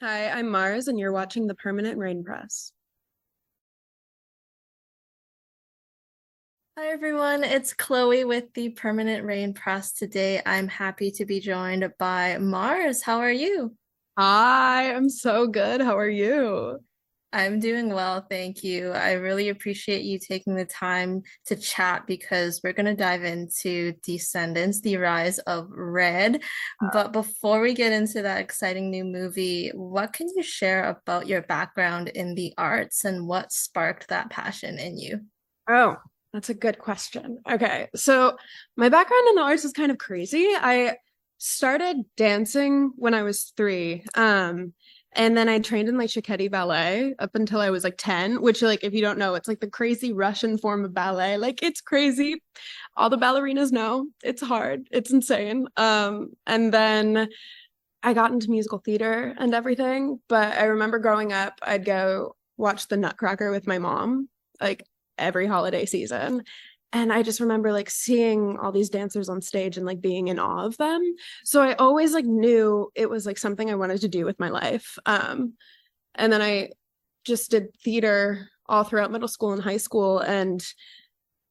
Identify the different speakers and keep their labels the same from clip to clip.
Speaker 1: Hi, I'm Mars, and you're watching the Permanent Rain Press.
Speaker 2: Hi everyone, it's Chloe with the Permanent Rain Press. Today I'm happy to be joined by Mars. How are you?
Speaker 1: Hi, I'm so good. How are you?
Speaker 2: I'm doing well, thank you. I really appreciate you taking the time to chat because we're going to dive into Descendants, the Rise of Red. But before we get into that exciting new movie, what can you share about your background in the arts and what sparked that passion in you?
Speaker 1: Oh, that's a good question. Okay, so my background in the arts is kind of crazy. I started dancing when I was 3. And then I trained in like Shiketi ballet up until I was like 10, which like if you don't know, it's like the crazy Russian form of ballet. Like it's crazy. All the ballerinas know. It's hard. It's insane. And then I got into musical theater and everything, but I remember growing up, I'd go watch the Nutcracker with my mom, like every holiday season. And I just remember like seeing all these dancers on stage and like being in awe of them. So I always like knew it was like something I wanted to do with my life. And then I just did theater all throughout middle school and high school and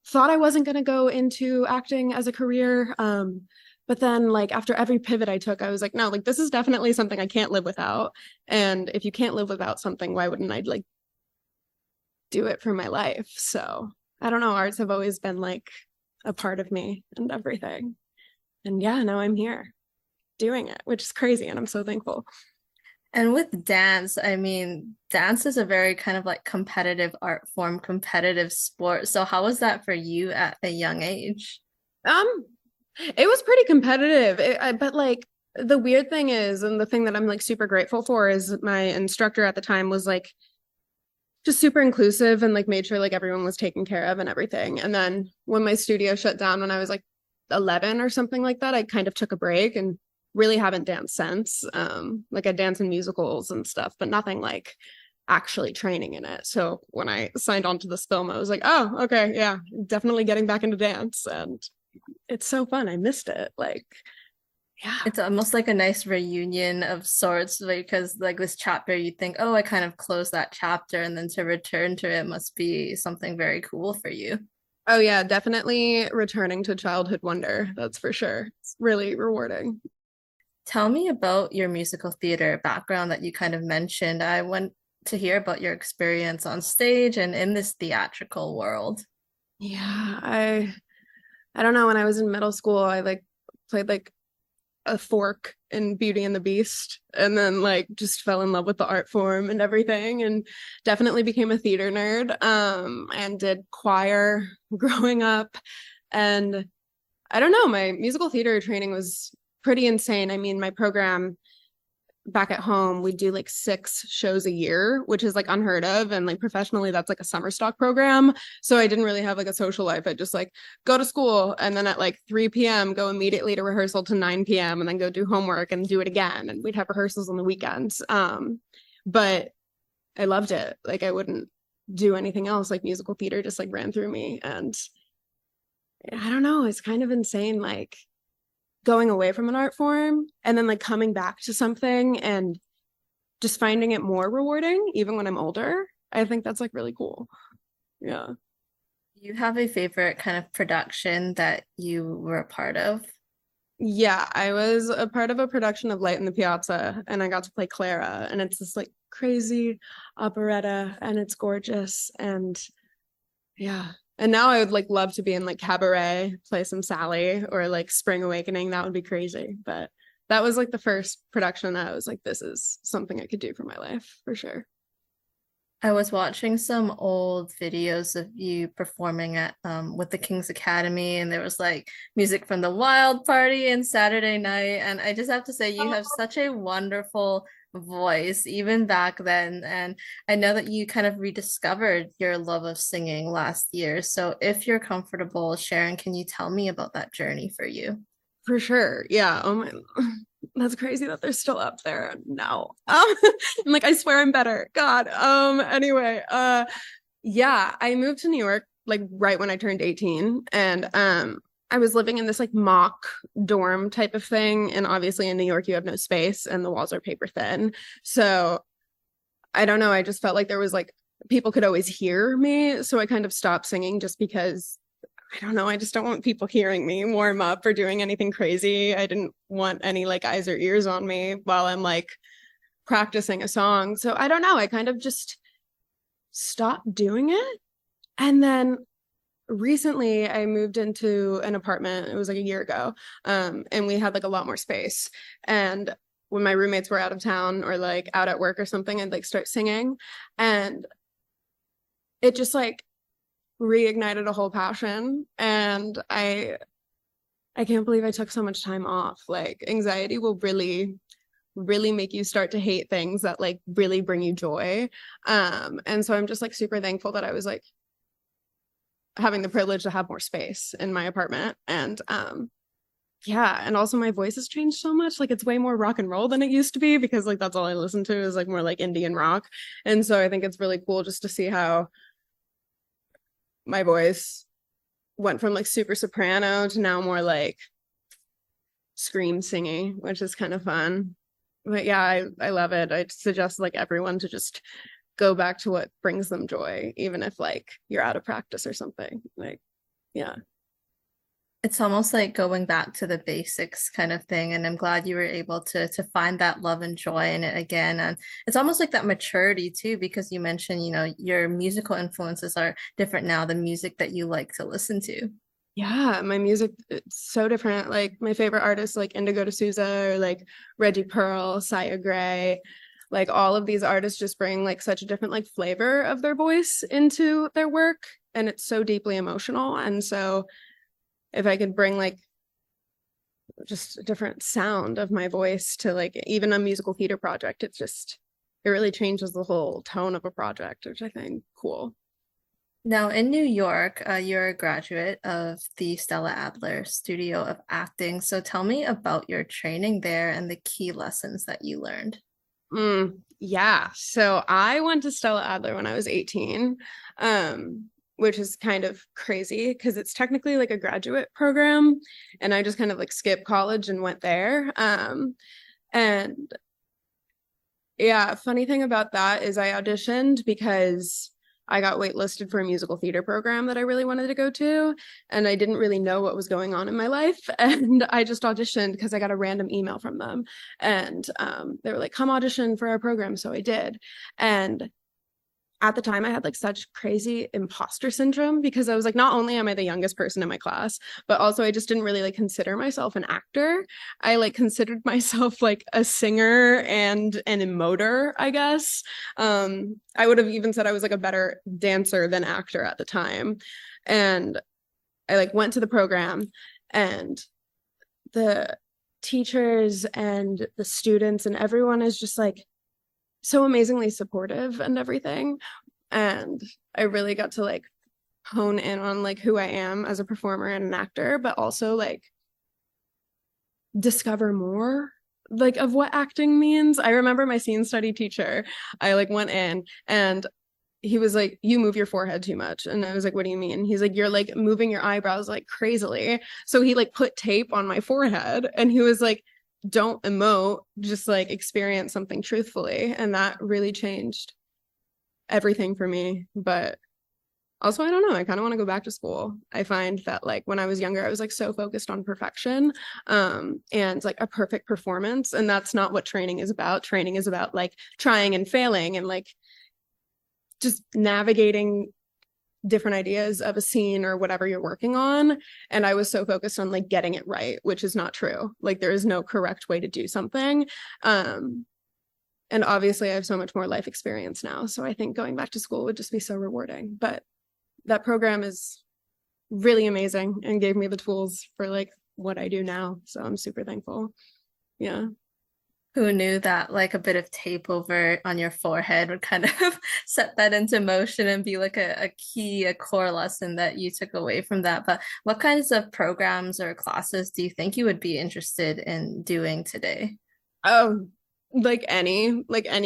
Speaker 1: thought I wasn't going to go into acting as a career. But then like after every pivot I took, I was like, no, like this is definitely something I can't live without. And if you can't live without something, why wouldn't I like do it for my life? So I don't know. Arts have always been like a part of me and everything. And yeah, now I'm here doing it, which is crazy. And I'm so thankful.
Speaker 2: And with dance, I mean, dance is a very kind of like competitive art form, competitive sport. So how was that for you at a young age?
Speaker 1: Um, it was pretty competitive. But like the weird thing is, and the thing that I'm like super grateful for is my instructor at the time was like just super inclusive and like made sure like everyone was taken care of and everything. And then when my studio shut down when I was like 11 or something like that, I kind of took a break and really haven't danced since. Like I dance in musicals and stuff, but nothing like actually training in it. So when I signed on to this film, I was like, oh, okay, yeah, definitely getting back into dance. And it's so fun. I missed it. Like, yeah.
Speaker 2: It's almost like a nice reunion of sorts because like this chapter you think, oh, I kind of closed that chapter and then to return to it must be something very cool for you.
Speaker 1: Oh yeah, definitely returning to childhood wonder. That's for sure. It's really rewarding.
Speaker 2: Tell me about your musical theater background that you kind of mentioned. I want to hear about your experience on stage and in this theatrical world.
Speaker 1: Yeah, I don't know. When I was in middle school, I like played like a fork in Beauty and the Beast, and then like just fell in love with the art form and everything, and definitely became a theater nerd. And did choir growing up, and I don't know. My musical theater training was pretty insane. I mean, my program back at home, we do like 6 shows a year, which is like unheard of. And like professionally, that's like a summer stock program. So I didn't really have like a social life. I just like go to school and then at like 3 p.m., go immediately to rehearsal to 9 p.m. and then go do homework and do it again. And we'd have rehearsals on the weekends. But I loved it. Like I wouldn't do anything else. Like musical theater just like ran through me. And I don't know, it's kind of insane. Like going away from an art form and then like coming back to something and just finding it more rewarding even when I'm older. I think that's like really cool. Yeah.
Speaker 2: You have a favorite kind of production that you were a part of?
Speaker 1: Yeah, I was a part of a production of Light in the Piazza and I got to play Clara and it's this like crazy operetta and it's gorgeous and yeah. And now I would like love to be in like Cabaret, play some Sally or like Spring Awakening. That would be crazy. But that was like the first production that I was like, this is something I could do for my life for sure.
Speaker 2: I was watching some old videos of you performing at with the King's Academy, and there was like music from the Wild Party and Saturday Night. And I just have to say, you have such a wonderful voice, even back then. And I know that you kind of rediscovered your love of singing last year. So if you're comfortable sharing, can you tell me about that journey for you?
Speaker 1: For sure. Yeah. Oh my, that's crazy that they're still up there. No. I'm like, I swear I'm better. God. Anyway, yeah, I moved to New York like right when I turned 18. And I was living in this like mock dorm type of thing. And obviously in New York, you have no space and the walls are paper thin. So I don't know. I just felt like there was like people could always hear me. So I kind of stopped singing just because I don't know. I just don't want people hearing me warm up or doing anything crazy. I didn't want any like eyes or ears on me while I'm like practicing a song. So I don't know. I kind of just stopped doing it. And then recently I moved into an apartment. It was like a year ago. And we had like a lot more space. And when my roommates were out of town or like out at work or something, I'd like start singing. And it just like reignited a whole passion. And I can't believe I took so much time off. Like anxiety will really make you start to hate things that like really bring you joy. And so I'm just like super thankful that I was like having the privilege to have more space in my apartment. And yeah, and also my voice has changed so much. Like it's way more rock and roll than it used to be because like that's all I listen to is like more like Indian rock. And so I think it's really cool just to see how my voice went from like super soprano to now more like scream singing, which is kind of fun. But yeah, I love it. I suggest like everyone to just go back to what brings them joy, even if like you're out of practice or something. Like, yeah.
Speaker 2: It's almost like going back to the basics kind of thing. And I'm glad you were able to find that love and joy in it again. And it's almost like that maturity too, because you mentioned, you know, your musical influences are different now, the music that you like to listen to.
Speaker 1: Yeah, my music it's so different. Like my favorite artists like Indigo D'Souza or like Reggie Pearl, Saya Gray, like all of these artists just bring like such a different like flavor of their voice into their work and it's so deeply emotional. And so if I could bring like just a different sound of my voice to like even a musical theater project, it really changes the whole tone of a project, which I think cool.
Speaker 2: Now, in New York, you're a graduate of the Stella Adler Studio of Acting. So tell me about your training there and the key lessons that you learned.
Speaker 1: Yeah. So I went to Stella Adler when I was 18, which is kind of crazy because it's technically like a graduate program. And I just kind of like skipped college and went there. And yeah, funny thing about that is I auditioned because I got waitlisted for a musical theater program that I really wanted to go to. And I didn't really know what was going on in my life. And I just auditioned because I got a random email from them. And they were like, come audition for our program. So I did. And at the time I had like such crazy imposter syndrome because I was like, not only am I the youngest person in my class, but also I just didn't really like consider myself an actor. I like considered myself like a singer and an emoter, I guess. I would have even said I was like a better dancer than actor at the time. And I like went to the program and the teachers and the students and everyone is just like so amazingly supportive and everything. And I really got to like hone in on like who I am as a performer and an actor, but also like discover more like of what acting means. I remember my scene study teacher, I like went in and he was like, you move your forehead too much. And I was like, what do you mean? He's like, you're like moving your eyebrows like crazily. So he like put tape on my forehead and he was like, don't emote, just like experience something truthfully. And that really changed everything for me. But also, I don't know, I kind of want to go back to school. I find that like when I was younger, I was like so focused on perfection and like a perfect performance. And that's not what training is about. Training is about like trying and failing and like just navigating different ideas of a scene or whatever you're working on. And I was so focused on like getting it right, which is not true. Like there is no correct way to do something. And obviously I have so much more life experience now. So I think going back to school would just be so rewarding. But that program is really amazing and gave me the tools for like what I do now. So I'm super thankful. Yeah.
Speaker 2: Who knew that like a bit of tape over on your forehead would kind of set that into motion and be like a core lesson that you took away from that. But what kinds of programs or classes do you think you would be interested in doing today?
Speaker 1: Oh, like any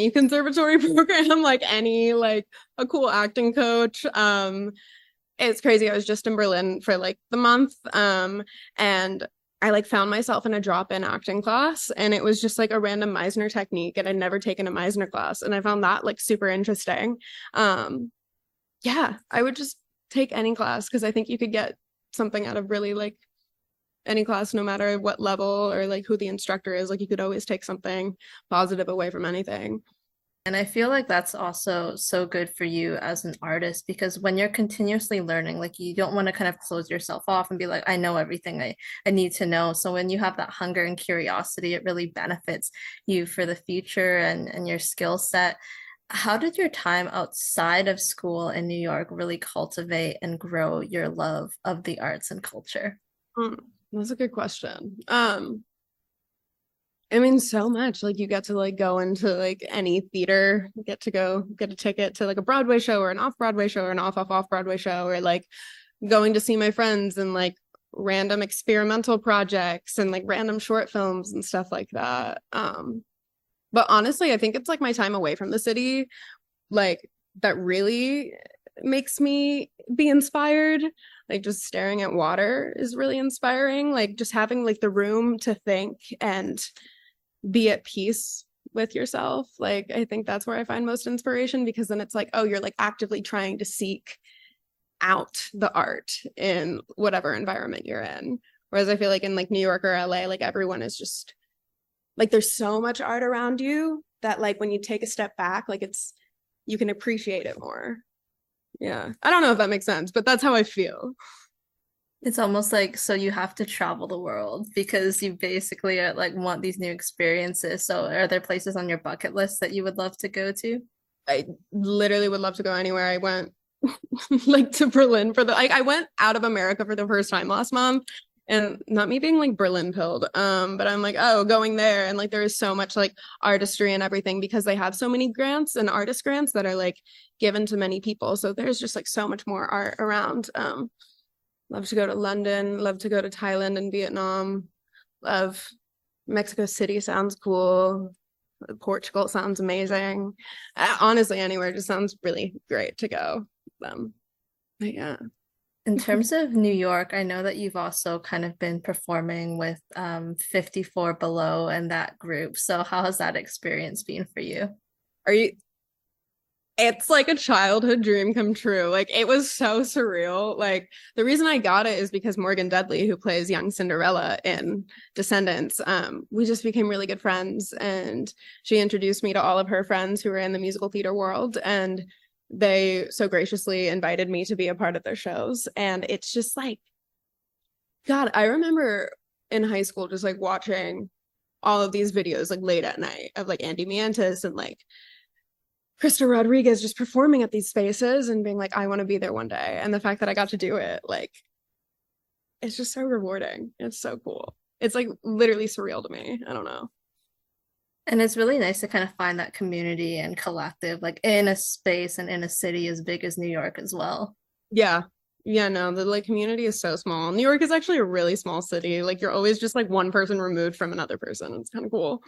Speaker 1: conservatory program, like any like a cool acting coach. it's crazy. I was just in Berlin for like the month. And I like found myself in a drop-in acting class, and it was just like a random Meisner technique, and I'd never taken a Meisner class, and I found that like super interesting. Um, yeah, I would just take any class because I think you could get something out of really like any class, no matter what level or like who the instructor is. Like you could always take something positive away from anything.
Speaker 2: And I feel like that's also so good for you as an artist because when you're continuously learning, like you don't want to kind of close yourself off and be like, I know everything I need to know. So when you have that hunger and curiosity, it really benefits you for the future and your skill set. How did your time outside of school in New York really cultivate and grow your love of the arts and culture?
Speaker 1: Hmm, that's a good question. I mean, so much. Like you get to like go into like any theater, get to go get a ticket to like a Broadway show or an off-Broadway show or an off Broadway show, or like going to see my friends and like random experimental projects and like random short films and stuff like that. But honestly, I think it's like my time away from the city, like that really makes me be inspired. Like just staring at water is really inspiring. Like just having like the room to think and be at peace with yourself. Like I think that's where I find most inspiration, because then it's like, oh, you're like actively trying to seek out the art in whatever environment you're in. Whereas I feel like in like New York or LA, like everyone is just like there's so much art around you that like when you take a step back, like it's you can appreciate it more. Yeah. I don't know if that makes sense, but that's how I feel.
Speaker 2: It's almost like so you have to travel the world because you basically like want these new experiences. So are there places on your bucket list that you would love to go to?
Speaker 1: I literally would love to go anywhere. I went like to Berlin for the I went out of America for the first time last month, and not me being like Berlin pilled, but I'm like, oh, going there, and like there is so much like artistry and everything because they have so many grants and artist grants that are like given to many people. So there's just like so much more art around. Love to go to London, love to go to Thailand and Vietnam. Love Mexico City, sounds cool. Portugal sounds amazing. Honestly, anywhere just sounds really great to go. But yeah.
Speaker 2: In terms of New York, I know that you've also kind of been performing with 54 Below and that group. So how has that experience been for you?
Speaker 1: Are you It's like a childhood dream come true. Like it was so surreal. Like the reason I got it is because Morgan Dudley, who plays young Cinderella in Descendants, we just became really good friends, and she introduced me to all of her friends who were in the musical theater world, and they so graciously invited me to be a part of their shows. And it's just like, God, I remember in high school just like watching all of these videos like late at night of like Andy Miantis and like Krista Rodriguez just performing at these spaces and being like, I want to be there one day. And the fact that I got to do it, like, it's just so rewarding. It's so cool. It's like literally surreal to me. I don't know.
Speaker 2: And it's really nice to kind of find that community and collective, like in a space and in a city as big as New York as well.
Speaker 1: Yeah. Yeah, no, the like community is so small. New York is actually a really small city. Like you're always just like one person removed from another person. It's kind of cool.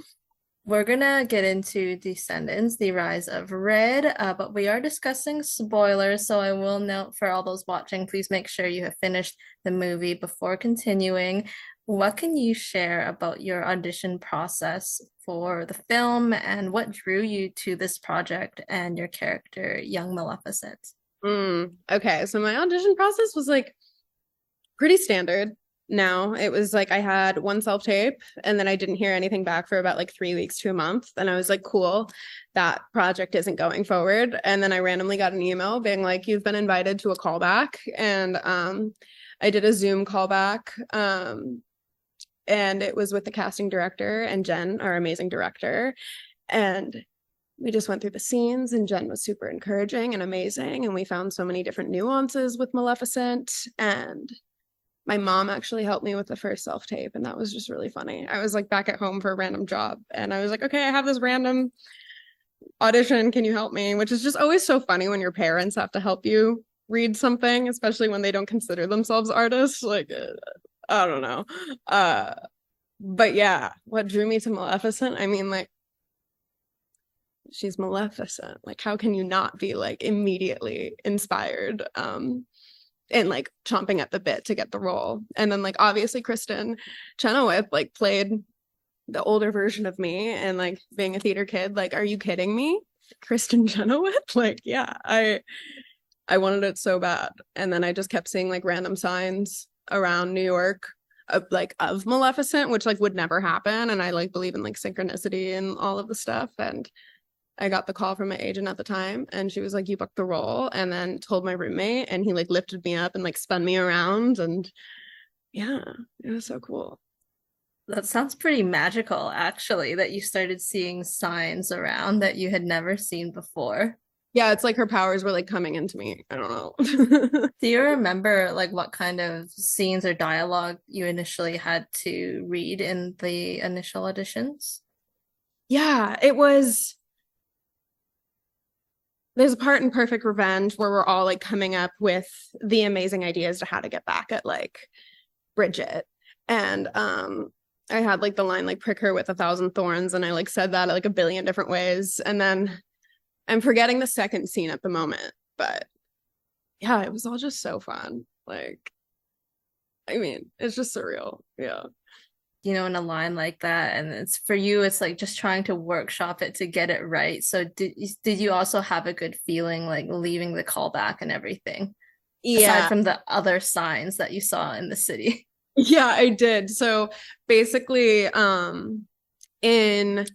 Speaker 2: We're gonna get into Descendants, The Rise of Red, but we are discussing spoilers, so I will note for all those watching, please make sure you have finished the movie before continuing. What can you share about your audition process for the film and what drew you to this project and your character, young Maleficent?
Speaker 1: Okay, so my audition process was like pretty standard. Now it was like I had one self-tape and then I didn't hear anything back for about like 3 weeks to a month. And I was like, cool, that project isn't going forward. And then I randomly got an email being like, you've been invited to a callback. And I did a Zoom callback. And it was with the casting director and Jen, our amazing director. And we just went through the scenes, and Jen was super encouraging and amazing. And we found so many different nuances with Maleficent. And my mom actually helped me with the first self-tape, and that was just really funny. I was like back at home for a random job, and I was like, okay, I have this random audition. Can you help me? Which is just always so funny when your parents have to help you read something, especially when they don't consider themselves artists. Like, I don't know. But yeah, what drew me to Maleficent? I mean, like, she's Maleficent. Like, how can you not be like immediately inspired? and like chomping at the bit to get the role. And then like obviously Kristin Chenoweth like played the older version of me, and like being a theater kid, like, are you kidding me? Kristin Chenoweth? Like, yeah, I wanted it so bad. And then I just kept seeing like random signs around New York of Maleficent, which like would never happen. And I like believe in like synchronicity and all of the stuff. And I got the call from my agent at the time, and she was like, you booked the role, and then told my roommate, and he like lifted me up and like spun me around. And yeah, it was so cool.
Speaker 2: That sounds pretty magical, actually, that you started seeing signs around that you had never seen before.
Speaker 1: Yeah, it's like her powers were like coming into me. I don't know.
Speaker 2: Do you remember like what kind of scenes or dialogue you initially had to read in the initial auditions?
Speaker 1: Yeah, it was. There's a part in Perfect Revenge where we're all like coming up with the amazing ideas to how to get back at like Bridget. And I had like the line like prick her with 1,000 thorns, and I like said that like a billion different ways. And then I'm forgetting the second scene at the moment, but yeah, it was all just so fun. Like, I mean, it's just surreal. Yeah.
Speaker 2: In a line like that, and it's for you, it's like just trying to workshop it to get it right. So did you also have a good feeling like leaving the callback and everything, aside
Speaker 1: Yeah.
Speaker 2: from the other signs that you saw in the city?
Speaker 1: Yeah, I did. So basically, in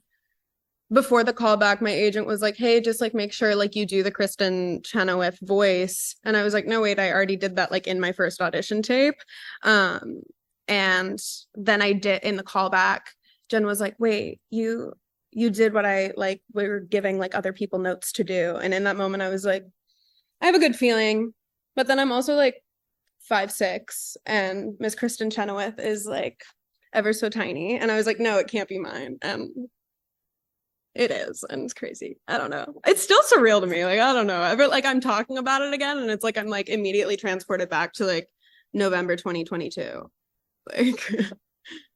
Speaker 1: before the callback, my agent was like, hey, just like make sure like you do the Kristin Chenoweth voice. And I was like, no, wait, I already did that like in my first audition tape. And then I did in the callback, Jen was like, wait, you did what I like we were giving like other people notes to do. And in that moment, I was like, I have a good feeling. But then I'm also like 5'6", and Miss Kristin Chenoweth is like ever so tiny. And I was like, no, it can't be mine. And it is, and it's crazy. I don't know. It's still surreal to me. Like, I don't know. Ever like I'm talking about it again, and it's like I'm like immediately transported back to like November 2022. Like,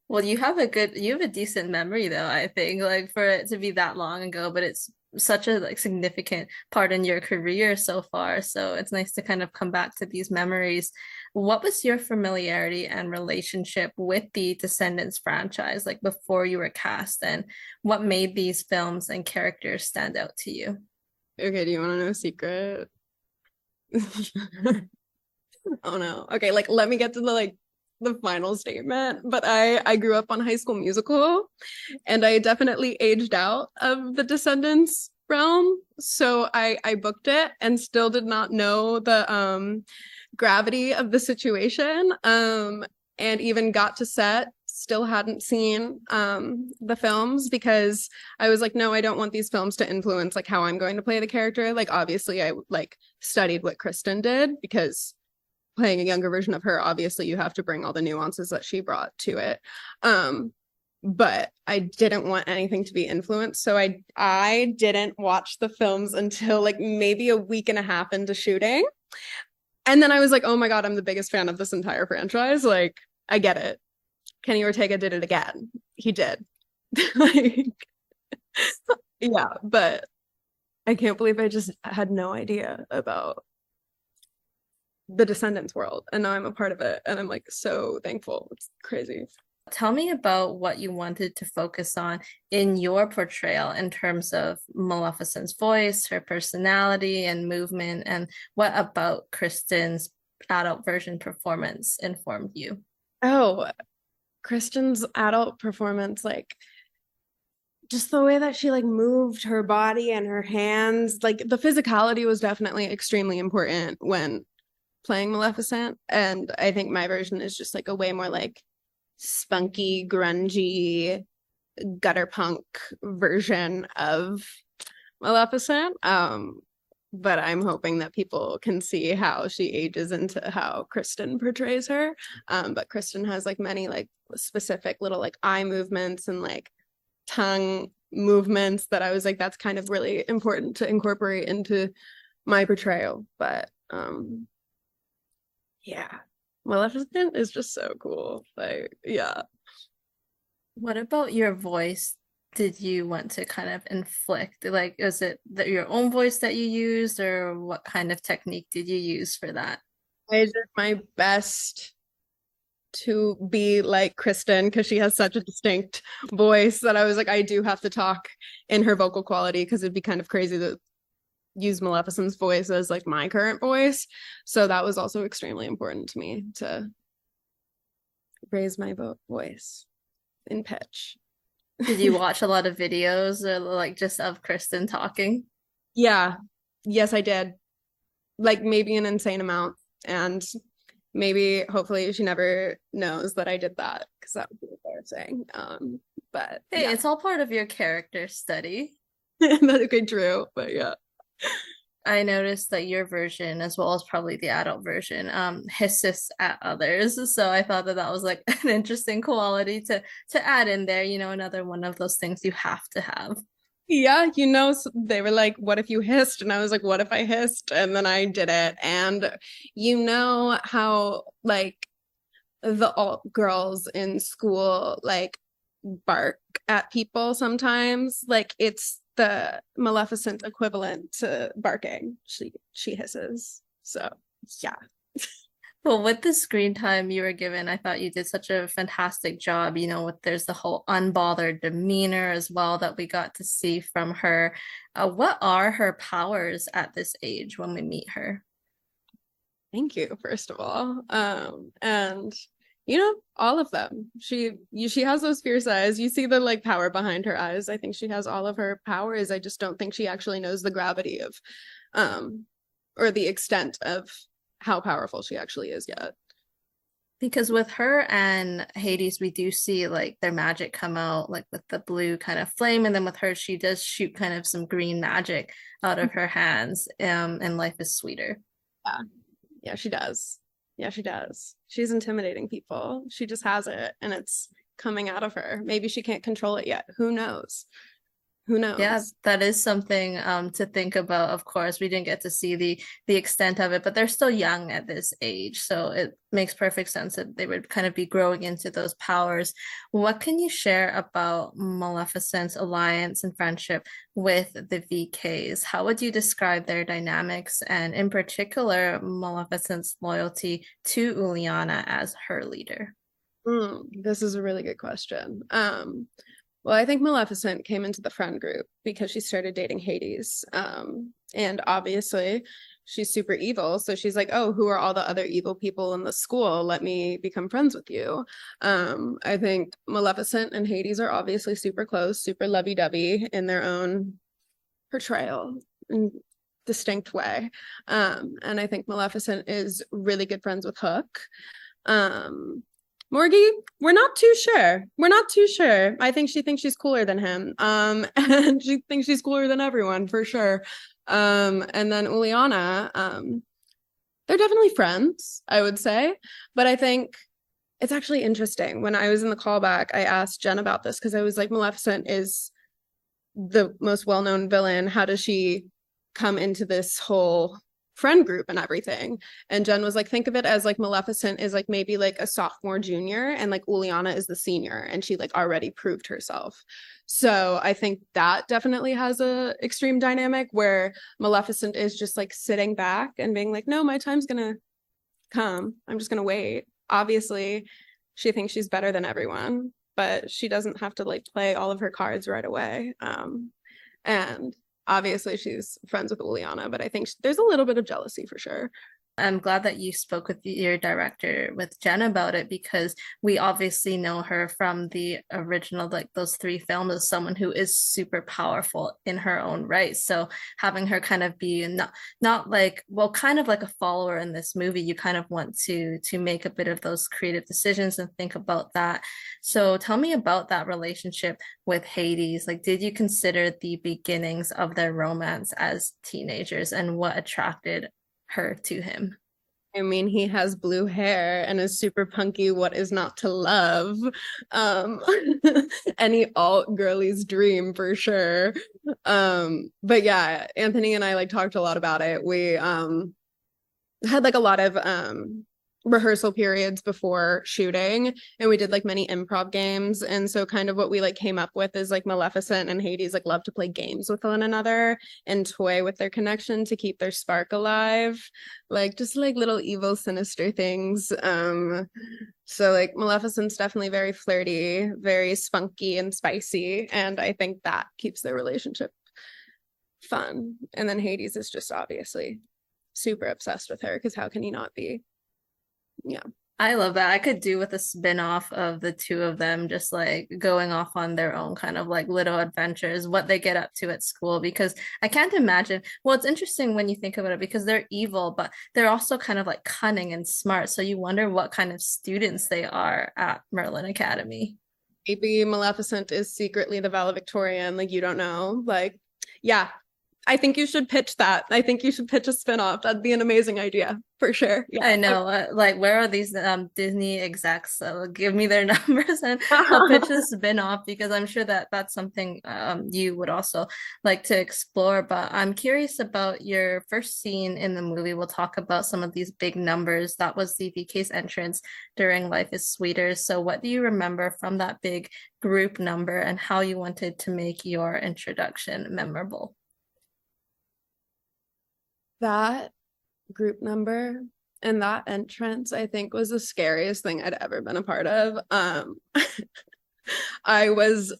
Speaker 2: Well, you have a decent memory though, I think, like for it to be that long ago, but it's such a like significant part in your career so far. So it's nice to kind of come back to these memories. What was your familiarity and relationship with the Descendants franchise, like before you were cast, and what made these films and characters stand out to you?
Speaker 1: okay, do you want to know a secret? Oh no. Okay, like let me get to the final statement. But I grew up on High School Musical, and I definitely aged out of the Descendants realm. So I booked it and still did not know the gravity of the situation. And even got to set, still hadn't seen the films, because I was like, no, I don't want these films to influence like how I'm going to play the character. Like obviously I like studied what Kristin did, because playing a younger version of her, obviously you have to bring all the nuances that she brought to it. But I didn't want anything to be influenced. So I didn't watch the films until like maybe a week and a half into shooting. And then I was like, oh my God, I'm the biggest fan of this entire franchise. Like, I get it. Kenny Ortega did it again. He did. Like, yeah, but I can't believe I just had no idea about the Descendants world. And now I'm a part of it. And I'm like so thankful. It's crazy.
Speaker 2: Tell me about what you wanted to focus on in your portrayal in terms of Maleficent's voice, her personality and movement, and what about Kristin's adult version performance informed you?
Speaker 1: Oh, Kristin's adult performance, like just the way that she like moved her body and her hands, like the physicality was definitely extremely important when playing Maleficent. And I think my version is just like a way more like spunky, grungy, gutter punk version of Maleficent. But I'm hoping that people can see how she ages into how Kristin portrays her. But Kristin has like many like specific little like eye movements and like tongue movements that I was like, that's kind of really important to incorporate into my portrayal. But yeah, Maleficent is just so cool. Like, yeah.
Speaker 2: What about your voice did you want to kind of inflict? Like, is it your own voice that you used, or what kind of technique did you use for that?
Speaker 1: I did my best to be like Kristin because she has such a distinct voice that I was like, I do have to talk in her vocal quality because it'd be kind of crazy to use Maleficent's voice as like my current voice. So that was also extremely important to me to raise my voice in pitch.
Speaker 2: Did you watch a lot of videos or like just of Kristin talking?
Speaker 1: Yeah. Yes, I did. Like maybe an insane amount. And maybe hopefully she never knows that I did that because that would be embarrassing. But
Speaker 2: Hey,
Speaker 1: yeah,
Speaker 2: it's all part of your character study.
Speaker 1: that's okay, true. But yeah.
Speaker 2: I noticed that your version, as well as probably the adult version, hisses at others. So I thought that that was like an interesting quality to add in there. You know, another one of those things you have to have.
Speaker 1: Yeah, they were like, what if you hissed? And I was like, what if I hissed? And then I did it. And you know how like the alt girls in school like bark at people sometimes? Like it's the Maleficent equivalent to barking. She hisses. So yeah.
Speaker 2: Well, with the screen time you were given, I thought you did such a fantastic job. You know, with there's the whole unbothered demeanor as well that we got to see from her. What are her powers at this age when we meet her?
Speaker 1: Thank you, first of all. And all of them. She has those fierce eyes. You see the like power behind her eyes. I think she has all of her powers. I just don't think she actually knows the gravity of or the extent of how powerful she actually is yet.
Speaker 2: Because with her and Hades, we do see like their magic come out, like with the blue kind of flame, and then with her, she does shoot kind of some green magic out of her hands. And life is sweeter.
Speaker 1: Yeah. Yeah, she does. Yeah, she does. She's intimidating people. She just has it and it's coming out of her. Maybe she can't control it yet. Who knows? Who
Speaker 2: Yeah,
Speaker 1: knows?
Speaker 2: that is something to think about. Of course, we didn't get to see the extent of it, but they're still young at this age, so it makes perfect sense that they would kind of be growing into those powers. What can you share about Maleficent's alliance and friendship with the VKs? How would you describe their dynamics, and in particular, Maleficent's loyalty to Uliana as her leader?
Speaker 1: This is a really good question. Well, I think Maleficent came into the friend group because she started dating Hades. And obviously she's super evil. So she's like, oh, who are all the other evil people in the school? Let me become friends with you. I think Maleficent and Hades are obviously super close, super lovey-dovey in their own portrayal in distinct way. And I think Maleficent is really good friends with Hook. Morgie, we're not too sure. We're not too sure. I think she thinks she's cooler than him. And she thinks she's cooler than everyone for sure. And then Uliana, they're definitely friends, I would say. But I think it's actually interesting. When I was in the callback, I asked Jen about this because I was like, Maleficent is the most well-known villain. How does she come into this whole friend group and everything? And Jen was like, think of it as like Maleficent is like maybe like a sophomore junior and like Uliana is the senior and she like already proved herself. So I think that definitely has a extreme dynamic where Maleficent is just like sitting back and being like, no, my time's gonna come. I'm just gonna wait. Obviously, she thinks she's better than everyone, but she doesn't have to like play all of her cards right away. And obviously she's friends with Uliana, but I think there's a little bit of jealousy for sure.
Speaker 2: I'm glad that you spoke with your director, with Jen, about it, because we obviously know her from the original, like those three films, as someone who is super powerful in her own right. So having her kind of be not like, well, kind of like a follower in this movie, you kind of want to make a bit of those creative decisions and think about that. So tell me about that relationship with Hades. Like, did you consider the beginnings of their romance as teenagers, and what attracted her to him?
Speaker 1: I mean, he has blue hair and is super punky. What is not to love? Um, any alt girly's dream for sure. But yeah, Anthony and I like talked a lot about it. We had like a lot of rehearsal periods before shooting, and we did like many improv games. And so kind of what we like came up with is like Maleficent and Hades like love to play games with one another and toy with their connection to keep their spark alive, like just like little evil sinister things. So like Maleficent's definitely very flirty, very spunky and spicy, and I think that keeps their relationship fun. And then Hades is just obviously super obsessed with her, because how can he not be? Yeah.
Speaker 2: I love that. I could do with a spin-off of the two of them just like going off on their own kind of like little adventures, what they get up to at school, because I can't imagine. Well, it's interesting when you think about it because they're evil, but they're also kind of like cunning and smart. So you wonder what kind of students they are at Merlin Academy.
Speaker 1: Maybe Maleficent is secretly the valedictorian, like you don't know. Like, yeah, I think you should pitch that. I think you should pitch a spinoff. That'd be an amazing idea for sure. Yeah.
Speaker 2: I know. Like, where are these Disney execs? Give me their numbers and I'll pitch a spin-off because I'm sure that that's something you would also like to explore. But I'm curious about your first scene in the movie. We'll talk about some of these big numbers. That was the VK's entrance during Life is Sweeter. So what do you remember from that big group number and how you wanted to make your introduction memorable?
Speaker 1: That group number and that entrance, I think, was the scariest thing I'd ever been a part of. I was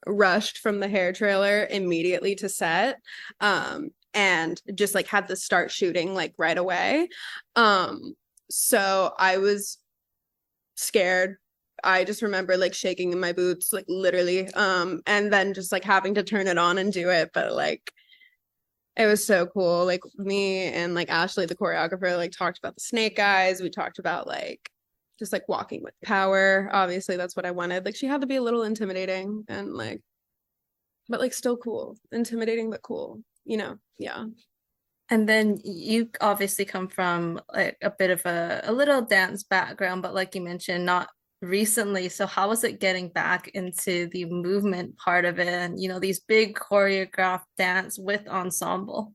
Speaker 1: rushed from the hair trailer immediately to set, and just like had to start shooting like right away. So I was scared. I just remember like shaking in my boots, like literally, and then just like having to turn it on and do it. But like it was so cool. Like me and like Ashley, the choreographer, like talked about the snake eyes. We talked about like just like walking with power. Obviously, that's what I wanted. Like she had to be a little intimidating and like, but like still cool. Intimidating but cool, you know? Yeah.
Speaker 2: And then you obviously come from like a bit of a little dance background, but like you mentioned, not recently. So how was it getting back into the movement part of it and these big choreographed dance with ensemble?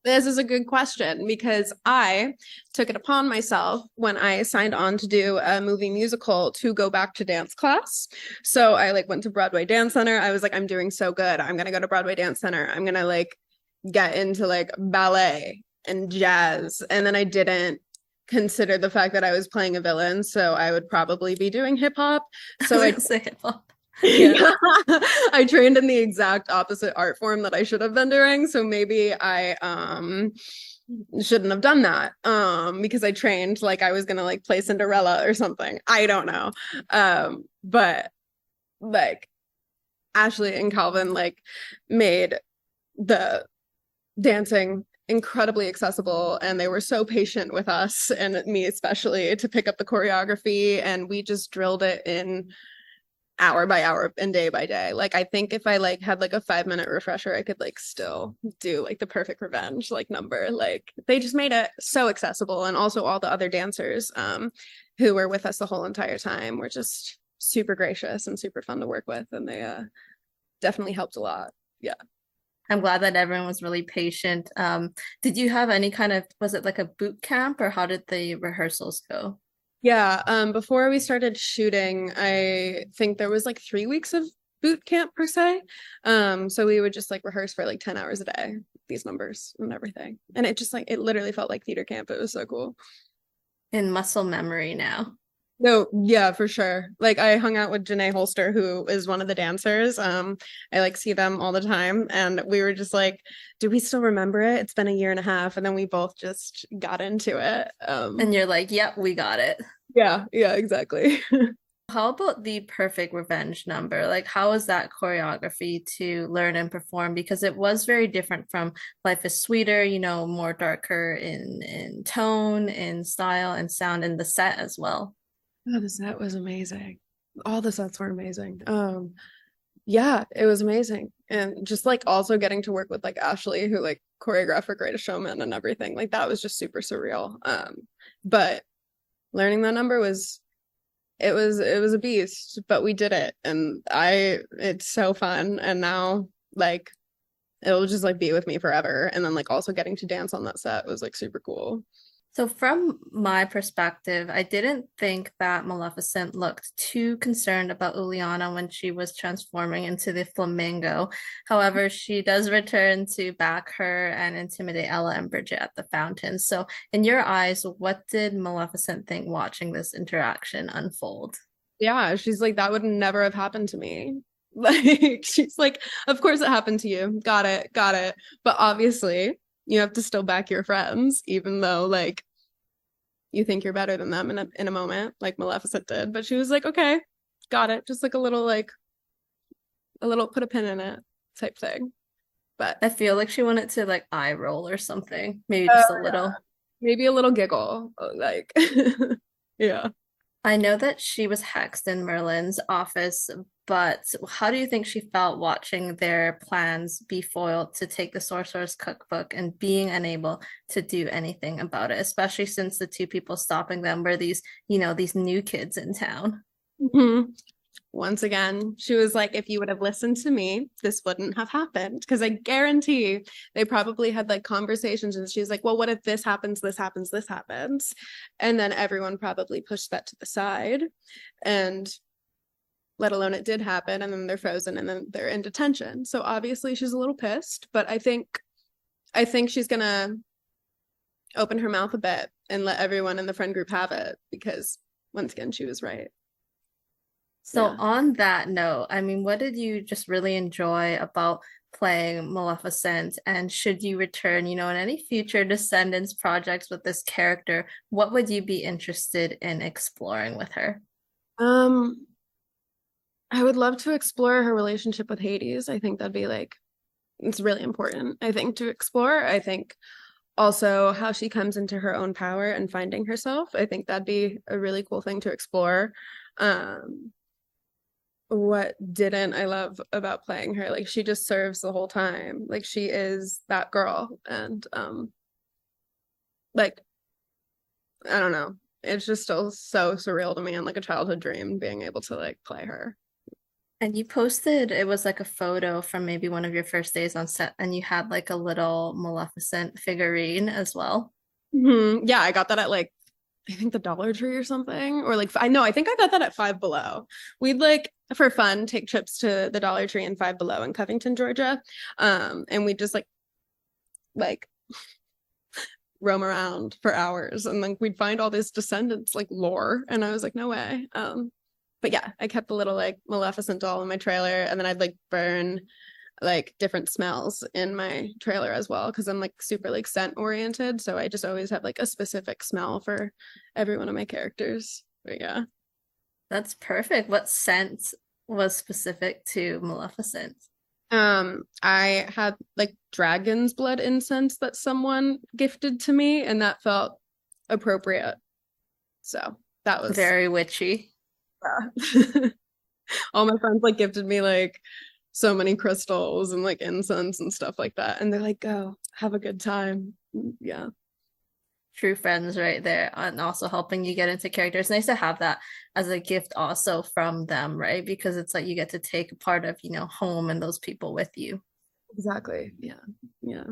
Speaker 1: This is a good question because I took it upon myself when I signed on to do a movie musical to go back to dance class. So I like went to Broadway Dance Center. I was like, I'm doing so good. I'm gonna go to Broadway Dance Center. I'm gonna like get into like ballet and jazz. And then I didn't consider the fact that I was playing a villain, so I would probably be doing hip hop. So I
Speaker 2: say hip hop.
Speaker 1: Yeah. I trained in the exact opposite art form that I should have been doing. So maybe I shouldn't have done that. Because I trained like I was gonna like play Cinderella or something. I don't know. But like Ashley and Calvin like made the dancing incredibly accessible, and they were so patient with us and me especially to pick up the choreography, and we just drilled it in hour by hour and day by day. Like I think if I like had like a 5-minute refresher, I could like still do like the perfect revenge like number. Like they just made it so accessible, and also all the other dancers who were with us the whole entire time were just super gracious and super fun to work with, and they definitely helped a lot. Yeah.
Speaker 2: I'm glad that everyone was really patient. Did you have any kind of, was it like a boot camp or how did the rehearsals go?
Speaker 1: Yeah, before we started shooting, I think there was like 3 weeks of boot camp per se. So we would just like rehearse for like 10 hours a day, these numbers and everything. And it just like, it literally felt like theater camp. It was so cool.
Speaker 2: In muscle memory now.
Speaker 1: No, yeah, for sure. Like I hung out with Janae Holster, who is one of the dancers. I like see them all the time, and we were just like, do we still remember it? It's been a year and a half, and then we both just got into it.
Speaker 2: And you're like, yep, we got it.
Speaker 1: Yeah, exactly.
Speaker 2: How about the perfect revenge number? Like, how was that choreography to learn and perform? Because it was very different from Life is Sweeter, more darker in tone, in style, and sound, and the set as well.
Speaker 1: Oh, the set was amazing. All the sets were amazing. Yeah, it was amazing. And just like also getting to work with like Ashley, who like choreographed for Greatest Showman and everything, like that was just super surreal. But learning that number was a beast, but we did it, and it's so fun, and now like it'll just like be with me forever. And then like also getting to dance on that set was like super cool.
Speaker 2: So from my perspective, I didn't think that Maleficent looked too concerned about Uliana when she was transforming into the flamingo. However, she does return to back her and intimidate Ella and Bridget at the fountain. So in your eyes, what did Maleficent think watching this interaction unfold?
Speaker 1: Yeah, she's like, that would never have happened to me. Like, she's like, of course it happened to you. Got it, got it. But obviously, you have to still back your friends, even though like you think you're better than them in a moment, like Maleficent did. But she was like, okay, got it. Just like a little put a pin in it type thing. But
Speaker 2: I feel like she wanted to like eye roll or something, maybe
Speaker 1: uh,
Speaker 2: just a little.
Speaker 1: maybe a little giggle, like yeah.
Speaker 2: I know that she was hexed in Merlin's office, but how do you think she felt watching their plans be foiled to take the Sorcerer's Cookbook and being unable to do anything about it, especially since the two people stopping them were these new kids in town?
Speaker 1: Mhm. Once again, she was like, if you would have listened to me, this wouldn't have happened. Because I guarantee they probably had like conversations, and she's like, well, what if this happens, this happens, this happens? And then everyone probably pushed that to the side. And let alone it did happen. And then they're frozen and then they're in detention. So obviously she's a little pissed, but I think she's gonna open her mouth a bit and let everyone in the friend group have it because once again, she was right.
Speaker 2: So
Speaker 1: Yeah.
Speaker 2: on that note, I mean, what did you just really enjoy about playing Maleficent? And should you return, in any future Descendants projects with this character, what would you be interested in exploring with her?
Speaker 1: Um, I would love to explore her relationship with Hades. I think that'd be like, it's really important, I think, to explore. I think also how she comes into her own power and finding herself. I think that'd be a really cool thing to explore. Um, what didn't I love about playing her? Like she just serves the whole time. Like she is that girl. And like, I don't know. It's just still so surreal to me and like a childhood dream being able to like play her.
Speaker 2: And you posted, it was like a photo from maybe one of your first days on set, and you had like a little Maleficent figurine as well.
Speaker 1: Yeah, I got that at like I think the Dollar Tree or something, or like I know I think I got that at Five Below. We'd like for fun take trips to the Dollar Tree and Five Below in Covington, Georgia, and we just like roam around for hours, and like we'd find all this Descendants like lore, and I was like, no way. But yeah, I kept a little like Maleficent doll in my trailer, and then I'd like burn like different smells in my trailer as well because I'm like super like scent oriented. So I just always have like a specific smell for every one of my characters. But yeah.
Speaker 2: That's perfect. What scent was specific to Maleficent?
Speaker 1: I had like dragon's blood incense that someone gifted to me, and that felt appropriate. So that was
Speaker 2: Very witchy.
Speaker 1: yeah. All my friends like gifted me like so many crystals and like incense and stuff like that. And they're like, go have a good time. Yeah.
Speaker 2: True friends right there, and also helping you get into characters. Nice to have that as a gift also from them, right? Because it's like you get to take a part of, home and those people with you.
Speaker 1: Exactly. Yeah. Yeah.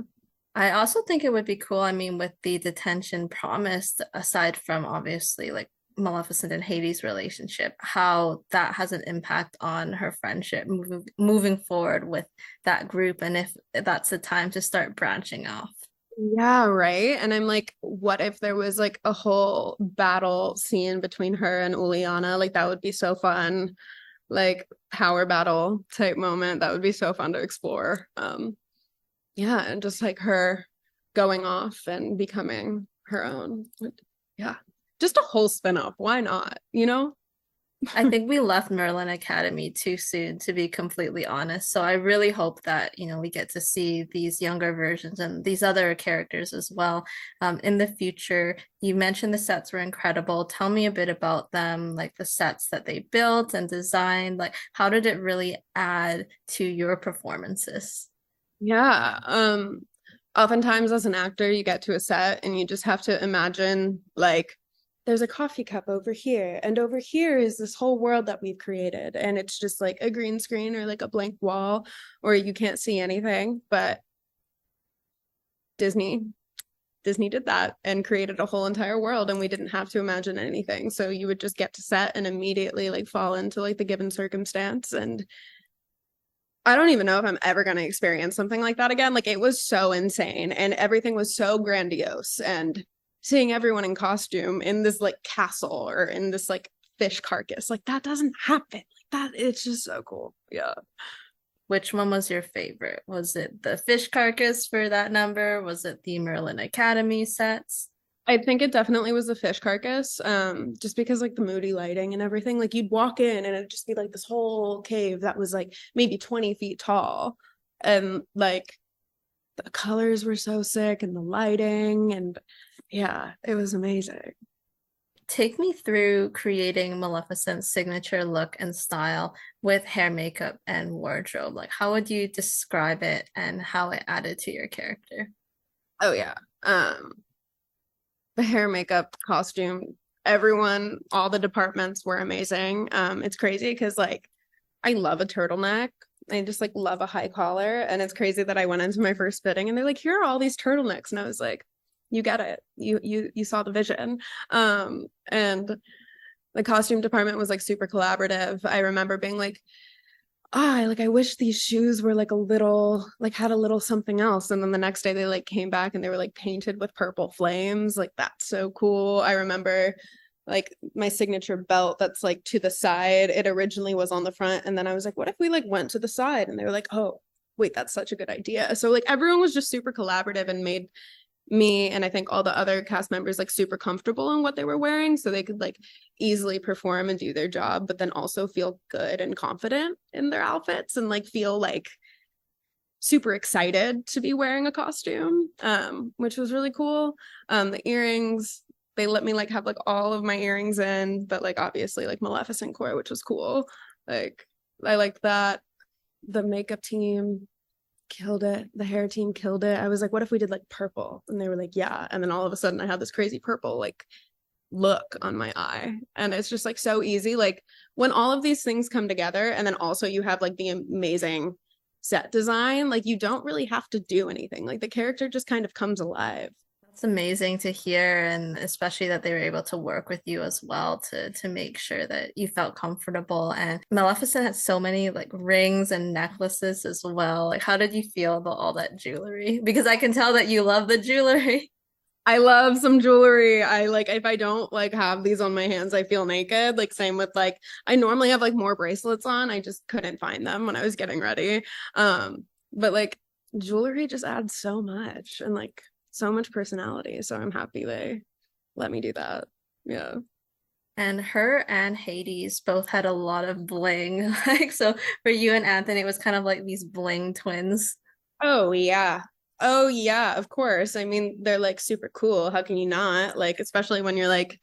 Speaker 2: I also think it would be cool, I mean, with the detention promised, aside from obviously like Maleficent and Hades' relationship, how that has an impact on her friendship moving forward with that group, and if that's the time to start branching off.
Speaker 1: Yeah, right. And I'm like, what if there was like a whole battle scene between her and Uliana? Like that would be so fun. Like power battle type moment. That would be so fun to explore. Yeah, and just like her going off and becoming her own. Yeah. Just a whole spin-off. Why not? You know?
Speaker 2: I think we left Merlin Academy too soon, to be completely honest. So I really hope that, we get to see these younger versions and these other characters as well in the future. You mentioned the sets were incredible. Tell me a bit about them, like the sets that they built and designed. Like, how did it really add to your performances?
Speaker 1: Yeah. Oftentimes as an actor, you get to a set and you just have to imagine like there's a coffee cup over here, and over here is this whole world that we've created. And it's just like a green screen or like a blank wall, or you can't see anything. But Disney Disney did that and created a whole entire world, and we didn't have to imagine anything. So you would just get to set and immediately like fall into like the given circumstance. And I don't even know if I'm ever going to experience something like that again. Like it was so insane and everything was so grandiose, and seeing everyone in costume in this like castle or in this like fish carcass, like that doesn't happen. Like that, it's just so cool. Yeah.
Speaker 2: Which one was your favorite? Was it the fish carcass for that number? Was it the Merlin Academy sets?
Speaker 1: I think it definitely was the fish carcass. Just because like the moody lighting and everything, like you'd walk in and it'd just be like this whole cave that was like maybe 20 feet tall. And like the colors were so sick and the lighting, and yeah, it was amazing.
Speaker 2: Take me through creating Maleficent's signature look and style with hair, makeup, and wardrobe. Like, how would you describe it and how it added to your character?
Speaker 1: Oh yeah. The hair, makeup, costume, everyone, all the departments were amazing. It's crazy because like I love a turtleneck. I just like love a high collar. And it's crazy that I went into my first fitting and they're like, here are all these turtlenecks. And I was like, you get it. You saw the vision. And the costume department was like super collaborative. I remember being like, I wish these shoes were like a little, like had a little something else. And then the next day they like came back and they were like painted with purple flames. Like that's so cool. I remember like my signature belt that's like to the side. It originally was on the front. And then I was like, what if we like went to the side? And they were like, oh, wait, that's such a good idea. So like everyone was just super collaborative and made me and I think all the other cast members like super comfortable in what they were wearing, so they could like easily perform and do their job, but then also feel good and confident in their outfits and like feel like super excited to be wearing a costume, which was really cool. The earrings, they let me like have like all of my earrings in, but like obviously like Maleficent core, which was cool. Like I liked that. The makeup team killed it. The hair team killed it. I was like, what if we did like purple? And they were like, yeah. And then all of a sudden I had this crazy purple like look on my eye. And it's just like so easy. Like when all of these things come together and then also you have like the amazing set design, like you don't really have to do anything. Like the character just kind of comes alive.
Speaker 2: It's amazing to hear, and especially that they were able to work with you as well to make sure that you felt comfortable. And Maleficent had so many like rings and necklaces as well. Like, how did you feel about all that jewelry? Because I can tell that you love the jewelry.
Speaker 1: I love some jewelry. I like if I don't like have these on my hands, I feel naked. Like same with like I normally have like more bracelets on. I just couldn't find them when I was getting ready. But like jewelry just adds so much and like so much personality. So I'm happy they let me do that. Yeah.
Speaker 2: And her and Hades both had a lot of bling. Like, so for you and Anthony, it was kind of like these bling twins.
Speaker 1: Oh yeah. Oh yeah, of course. I mean, they're like super cool. How can you not? Like, especially when you're like,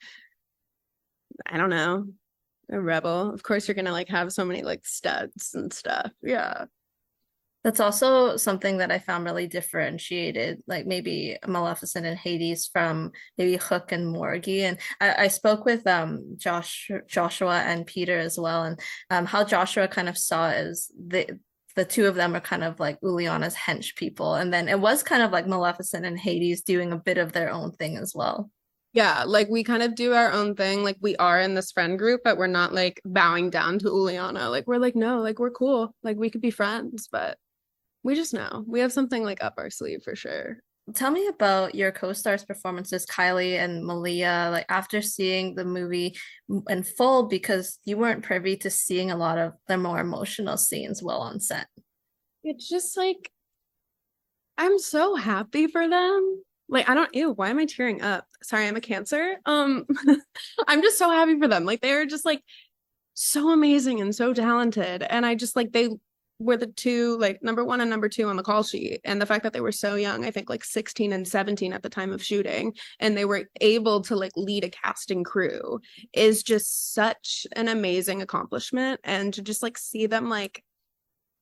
Speaker 1: I don't know, a rebel. Of course you're gonna like have so many like studs and stuff. Yeah.
Speaker 2: That's also something that I found really differentiated, like maybe Maleficent and Hades from maybe Hook and Morgie. And I spoke with Joshua and Peter as well, and how Joshua kind of saw it as the two of them are kind of like Uliana's hench people. And then it was kind of like Maleficent and Hades doing a bit of their own thing as well.
Speaker 1: Yeah, like we kind of do our own thing. Like we are in this friend group, but we're not like bowing down to Uliana. Like we're like, no, like we're cool. Like we could be friends, but we just know we have something like up our sleeve for sure.
Speaker 2: Tell me about your co-stars performances, Kylie and Malia, like after seeing the movie in full, because you weren't privy to seeing a lot of the more emotional scenes while on set.
Speaker 1: It's just like I'm so happy for them. Like I don't ew, why am I tearing up? Sorry, I'm a Cancer. I'm just so happy for them. Like they're just like so amazing and so talented. And I just like they were the two, like number one and number two on the call sheet. And the fact that they were so young, I think like 16 and 17 at the time of shooting, and they were able to like lead a casting crew is just such an amazing accomplishment. And to just like see them like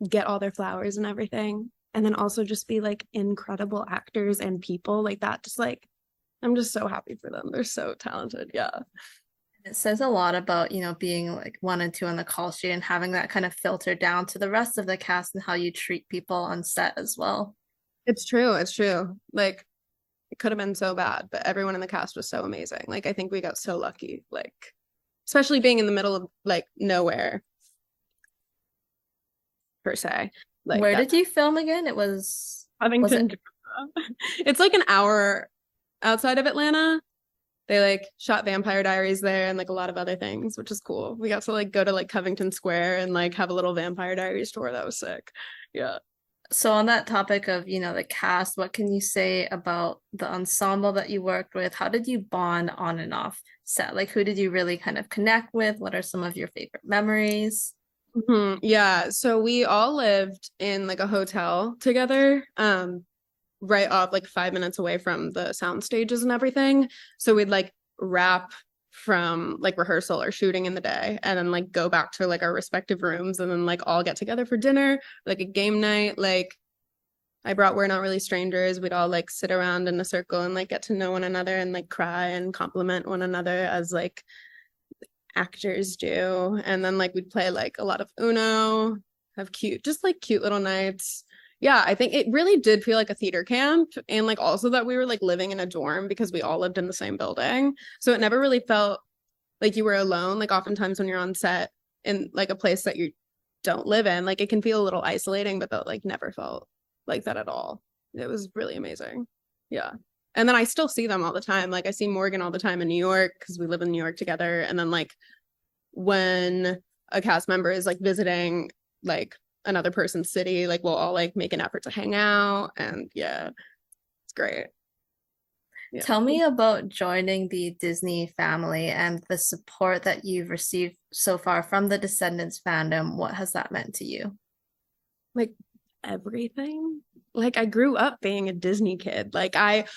Speaker 1: get all their flowers and everything, and then also just be like incredible actors and people like that, just like I'm just so happy for them. They're so talented. Yeah.
Speaker 2: It says a lot about, being like one and two on the call sheet and having that kind of filter down to the rest of the cast and how you treat people on set as well.
Speaker 1: It's true. It's true. Like, It could have been so bad, but everyone in the cast was so amazing. Like, I think we got so lucky, like, especially being in the middle of like nowhere per se. Like,
Speaker 2: Where
Speaker 1: that
Speaker 2: did you film again? Was it?
Speaker 1: Covington, it's like an hour outside of Atlanta. They like shot Vampire Diaries there and like a lot of other things, which is cool. We got to like go to like Covington Square and like have a little Vampire Diaries tour. That was sick. Yeah.
Speaker 2: So on that topic of, the cast, what can you say about the ensemble that you worked with? How did you bond on and off set? Like, who did you really kind of connect with? What are some of your favorite memories?
Speaker 1: Yeah. So we all lived in like a hotel together, right off like 5 minutes away from the sound stages and everything. So we'd like wrap from like rehearsal or shooting in the day and then like go back to like our respective rooms and then like all get together for dinner, like a game night. Like I brought We're Not Really Strangers. We'd all like sit around in a circle and like get to know one another and like cry and compliment one another as like actors do. And then like we'd play like a lot of Uno, have just like cute little nights. Yeah, I think it really did feel like a theater camp, and like also that we were like living in a dorm because we all lived in the same building. So it never really felt like you were alone. Like oftentimes when you're on set in like a place that you don't live in, like it can feel a little isolating, but that like never felt like that at all. It was really amazing. Yeah. And then I still see them all the time. Like I see Morgan all the time in New York because we live in New York together. And then like when a cast member is like visiting like another person's city, like we'll all like make an effort to hang out. And yeah, it's great. Yeah.
Speaker 2: Tell me about joining the Disney family and the support that you've received so far from the Descendants fandom. What has that meant to you?
Speaker 1: Like everything. Like I grew up being a Disney kid.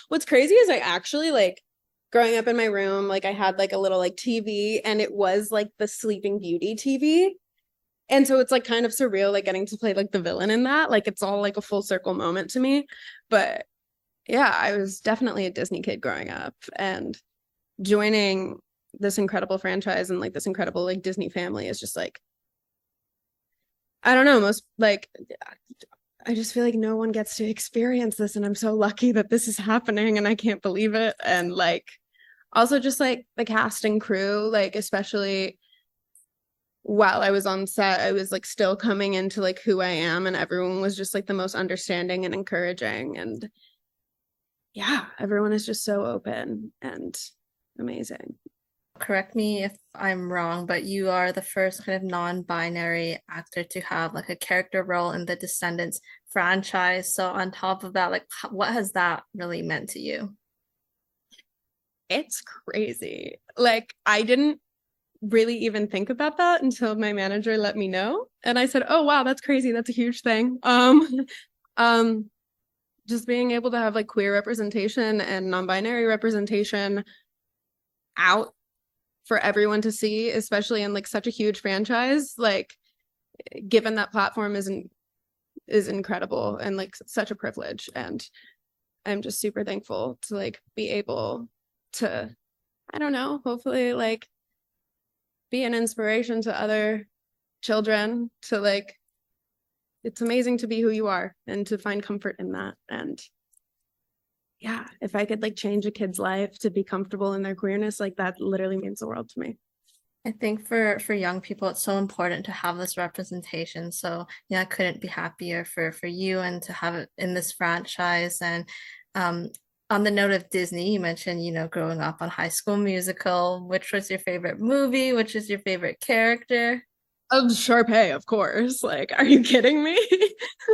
Speaker 1: What's crazy is I actually like growing up in my room, like I had like a little like TV and it was like the Sleeping Beauty TV. And so it's like kind of surreal, like getting to play like the villain in that. Like it's all like a full circle moment to me. But yeah, I was definitely a Disney kid growing up, and joining this incredible franchise and like this incredible like Disney family is just like, I don't know, most like I just feel like no one gets to experience this, and I'm so lucky that this is happening and I can't believe it. And like also just like the cast and crew, like especially while I was on set, I was like still coming into like who I am, and everyone was just like the most understanding and encouraging. And yeah, everyone is just so open and amazing.
Speaker 2: Correct me if I'm wrong, but you are the first kind of non-binary actor to have like a character role in the Descendants franchise. So on top of that, like what has that really meant to you?
Speaker 1: It's crazy. Like I didn't really even think about that until my manager let me know. And I said, "Oh wow, that's crazy. That's a huge thing." Um just being able to have like queer representation and non-binary representation out for everyone to see, especially in like such a huge franchise, like given that platform is incredible and like such a privilege. And I'm just super thankful to like be able to, I don't know, hopefully like be an inspiration to other children to like, it's amazing to be who you are and to find comfort in that. And yeah, if I could like change a kid's life to be comfortable in their queerness, like that literally means the world to me.
Speaker 2: I think for young people, it's so important to have this representation. So yeah, I couldn't be happier for you and to have it in this franchise. And on the note of Disney, you mentioned, growing up on High School Musical. Which was your favorite movie? Which is your favorite character?
Speaker 1: Sharpay, of course. Like, are you kidding me?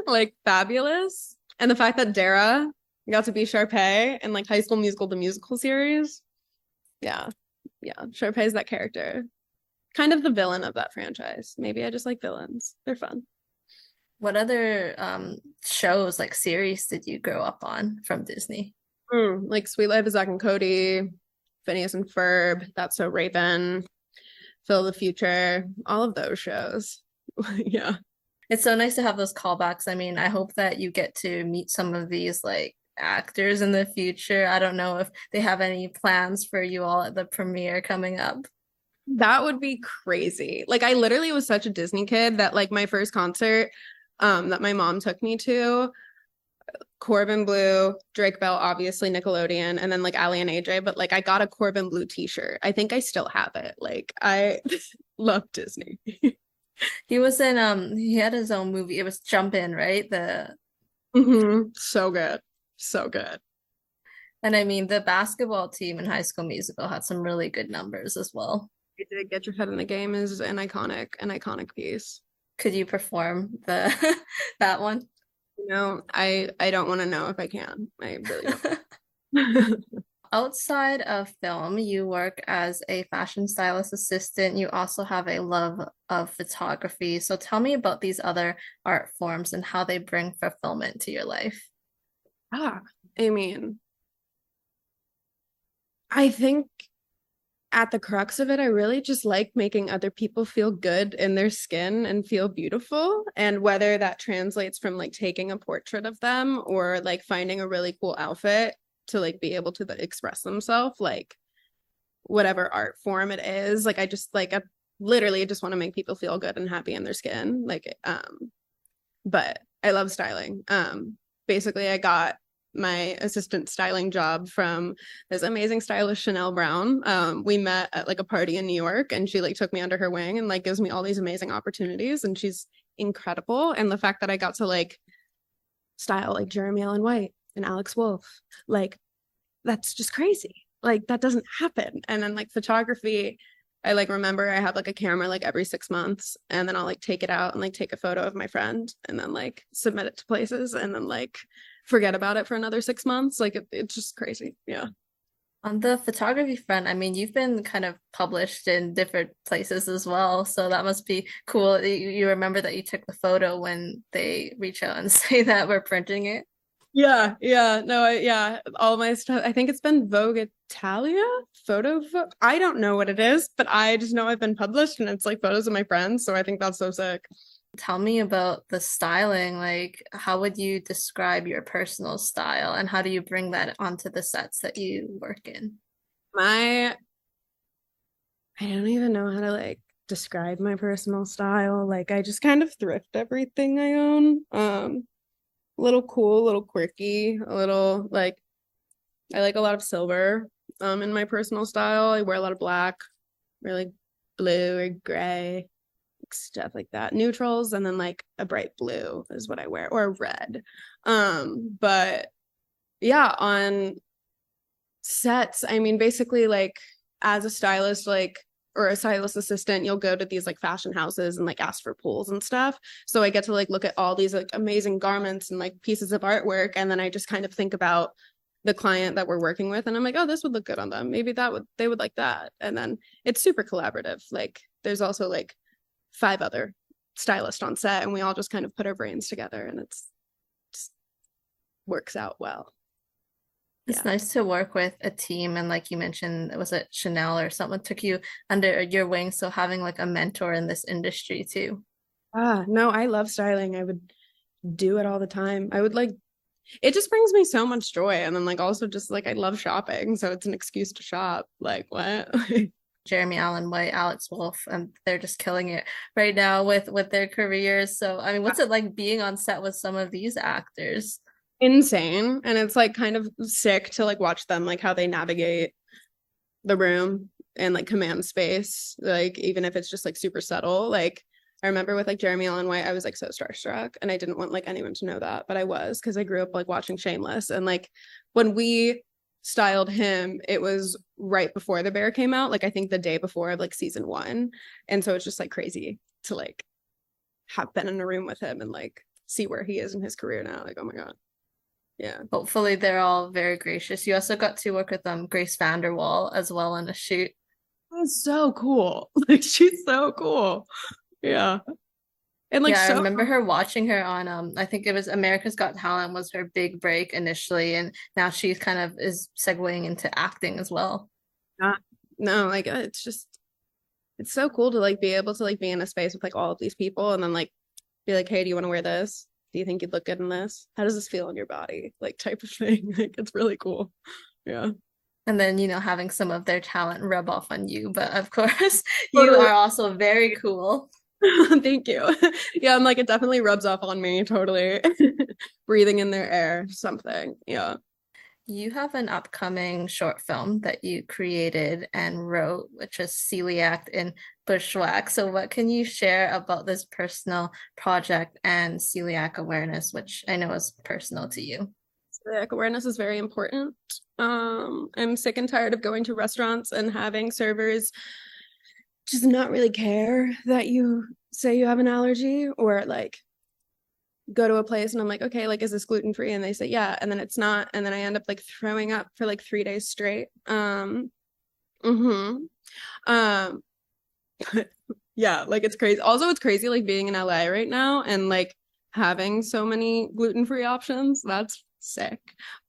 Speaker 1: Like, fabulous. And the fact that Dara got to be Sharpay in like High School Musical, the musical series. Yeah. Yeah. Sharpay is that character. Kind of the villain of that franchise. Maybe I just like villains. They're fun.
Speaker 2: What other shows, like series, did you grow up on from Disney?
Speaker 1: Like Sweet Life of Zack and Cody, Phineas and Ferb, That's So Raven, Phil the Future, all of those shows. Yeah.
Speaker 2: It's so nice to have those callbacks. I mean, I hope that you get to meet some of these like actors in the future. I don't know if they have any plans for you all at the premiere coming up.
Speaker 1: That would be crazy. Like I literally was such a Disney kid that like my first concert that my mom took me to, Corbin Blue, Drake Bell, obviously Nickelodeon, and then like Ali and AJ, but like I got a Corbin Blue t-shirt. I think I still have it. Like I love Disney.
Speaker 2: He was in he had his own movie. It was Jump In, right? The
Speaker 1: So good. So good.
Speaker 2: And I mean the basketball team in High School Musical had some really good numbers as well.
Speaker 1: You did Get Your Head in the Game is an iconic piece.
Speaker 2: Could you perform the that one?
Speaker 1: I don't want to know if I can. I really don't.
Speaker 2: Outside of film, you work as a fashion stylist assistant. You also have a love of photography. So tell me about these other art forms and how they bring fulfillment to your life.
Speaker 1: I mean, I think at the crux of it, I really just like making other people feel good in their skin and feel beautiful. And whether that translates from like taking a portrait of them or like finding a really cool outfit to like be able to express themselves, like whatever art form it is, like I literally just want to make people feel good and happy in their skin. But I love styling. Basically I got my assistant styling job from this amazing stylist, Chanel Brown. We met at like a party in New York, and she like took me under her wing and like gives me all these amazing opportunities, and she's incredible. And the fact that I got to like style like Jeremy Allen White and Alex Wolff, like that's just crazy. Like that doesn't happen. And then like photography, I like remember I have like a camera like every 6 months, and then I'll like take it out and like take a photo of my friend and then like submit it to places and then like forget about it for another 6 months. Like it's just crazy. Yeah.
Speaker 2: On the photography front, I mean, you've been kind of published in different places as well. So that must be cool. You remember that you took the photo when they reach out and say that we're printing it.
Speaker 1: Yeah, no, all my stuff. I think it's been Vogue Italia I don't know what it is, but I just know I've been published, and it's like photos of my friends. So I think that's so sick.
Speaker 2: Tell me about the styling. Like, how would you describe your personal style, and how do you bring that onto the sets that you work in?
Speaker 1: I don't even know how to like describe my personal style. Like I just kind of thrift everything I own. A little cool, a little quirky, a little like I like a lot of silver in my personal style. I wear a lot of black, really blue or gray, stuff like that. Neutrals, and then like a bright blue is what I wear, or red. But yeah, on sets, I mean, basically like as a stylist, like or a stylist assistant, you'll go to these like fashion houses and like ask for pulls and stuff. So I get to like look at all these like amazing garments and like pieces of artwork, and then I just kind of think about the client that we're working with, and I'm like, oh, this would look good on them. Maybe they would like that. And then it's super collaborative. Like there's also like 5 other stylists on set, and we all just kind of put our brains together, and it's just works out well.
Speaker 2: It's nice to work with a team, and like you mentioned, was it Chanel or someone took you under your wing? So having like a mentor in this industry too.
Speaker 1: No, I love styling. I would do it all the time. I would like it just brings me so much joy. And then like also just like I love shopping, so it's an excuse to shop. Like what?
Speaker 2: Jeremy Allen White, Alex Wolff, and they're just killing it right now with their careers. So I mean, what's it like being on set with some of these actors?
Speaker 1: Insane. And it's like kind of sick to like watch them, like how they navigate the room and like command space, like even if it's just like super subtle. Like I remember with like Jeremy Allen White, I was like so starstruck, and I didn't want like anyone to know that, but I was, because I grew up like watching Shameless. And like when we styled him, it was right before The Bear came out, like I think the day before like season 1. And so it's just like crazy to like have been in a room with him and like see where he is in his career now. Like, oh my God. Yeah.
Speaker 2: Hopefully they're all very gracious. You also got to work with Grace Vanderwall as well on a shoot.
Speaker 1: That's so cool. Like she's so cool. Yeah. And like
Speaker 2: yeah,
Speaker 1: so
Speaker 2: I remember her watching her on I think it was America's Got Talent was her big break initially, and now she's kind of is segueing into acting as well.
Speaker 1: No, like it's so cool to like be able to like be in a space with like all of these people, and then like be like, hey, do you want to wear this? Do you think you'd look good in this? How does this feel on your body? Like type of thing. Like it's really cool. Yeah.
Speaker 2: And then, having some of their talent rub off on you. But of course, you are also very cool.
Speaker 1: Thank you. Yeah, I'm like, it definitely rubs off on me totally. Breathing in their air, something. Yeah.
Speaker 2: You have an upcoming short film that you created and wrote, which is Celi-Yacked in Bushwack. So, what can you share about this personal project and celiac awareness, which I know is personal to you?
Speaker 1: Celiac awareness is very important. I'm sick and tired of going to restaurants and having servers just not really care that you say you have an allergy, or like go to a place and I'm like, okay, like, is this gluten free? And they say, yeah. And then it's not. And then I end up like throwing up for like 3 days straight. Mm-hmm. Um, yeah, like it's crazy. Also, it's crazy like being in LA right now and like having so many gluten free options. That's sick.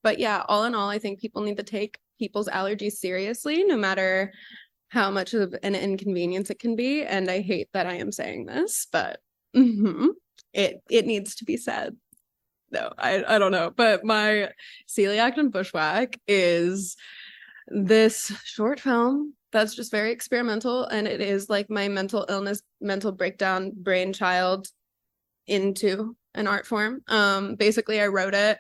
Speaker 1: But yeah, all in all, I think people need to take people's allergies seriously, no matter how much of an inconvenience it can be. And I hate that I am saying this, but it needs to be said. No, I don't know. But my Celiac and Bushwack is this short film that's just very experimental, and it is like my mental illness, mental breakdown brainchild into an art form. Basically I wrote it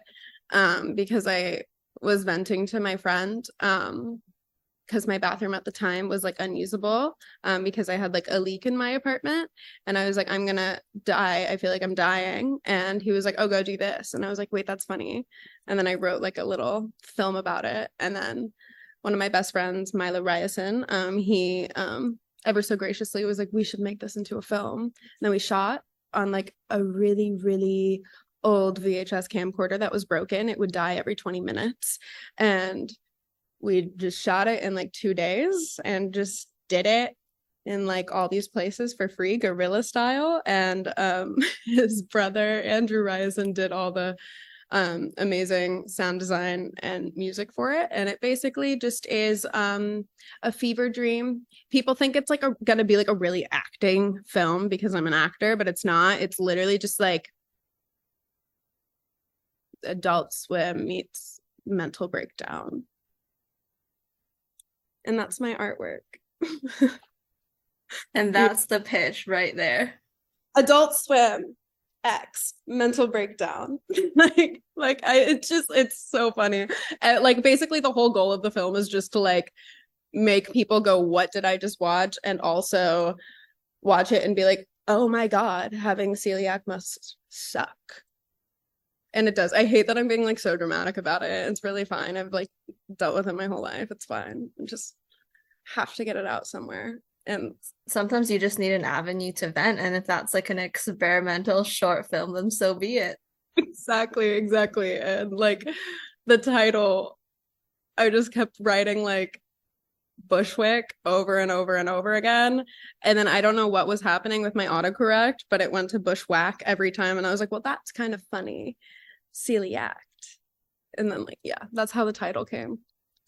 Speaker 1: because I was venting to my friend because my bathroom at the time was like unusable because I had like a leak in my apartment, and I was like, I'm gonna die, I feel like I'm dying. And he was like, oh, go do this. And I was like, wait, that's funny. And then I wrote like a little film about it. And then one of my best friends, Maleficent, he ever so graciously was like, we should make this into a film. And then we shot on like a really, really old VHS camcorder that was broken. It would die every 20 minutes. And we just shot it in like 2 days and just did it in like all these places for free, guerrilla style. And his brother, Andrew Rison, did all the amazing sound design and music for it. And it basically just is a fever dream. People think it's like gonna be like a really acting film because I'm an actor, but it's not. It's literally just like Adult Swim meets mental breakdown. And that's my artwork.
Speaker 2: And that's the pitch right there.
Speaker 1: Adult Swim X mental breakdown. It's so funny. And like basically the whole goal of the film is just to like make people go, what did I just watch? And also watch it and be like, oh my God, having celiac must suck. And it does. I hate that I'm being like so dramatic about it. It's really fine. I've like dealt with it my whole life. It's fine. I just have to get it out somewhere. And
Speaker 2: sometimes you just need an avenue to vent. And if that's like an experimental short film, then so be it.
Speaker 1: Exactly. And like the title, I just kept writing like Bushwick over and over and over again. And then I don't know what was happening with my autocorrect, but it went to Bushwack every time. And I was like, well, that's kind of funny. Celiac. And then like, yeah, that's how the title came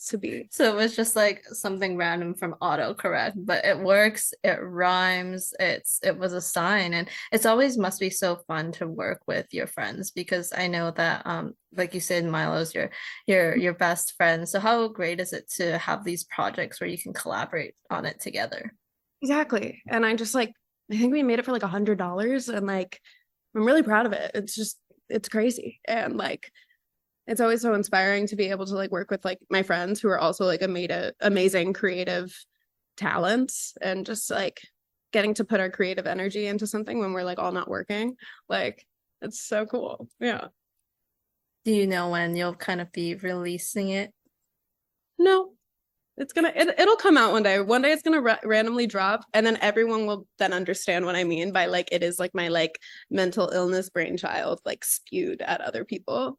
Speaker 1: to be.
Speaker 2: So it was just like something random from autocorrect, but it works, it rhymes, it was a sign. And it's always must be so fun to work with your friends, because I know that like you said, Milo's your best friend. So how great is it to have these projects where you can collaborate on it together?
Speaker 1: Exactly. And I just like, I think we made it for like $100, and like I'm really proud of it. It's crazy. And like it's always so inspiring to be able to like work with like my friends who are also like amazing creative talents, and just like getting to put our creative energy into something when we're like all not working. Like it's so cool. Yeah.
Speaker 2: Do you know when you'll kind of be releasing it?
Speaker 1: No, it'll come out one day. One day it's gonna randomly drop, and then everyone will then understand what I mean by like it is like my like mental illness brainchild like spewed at other people.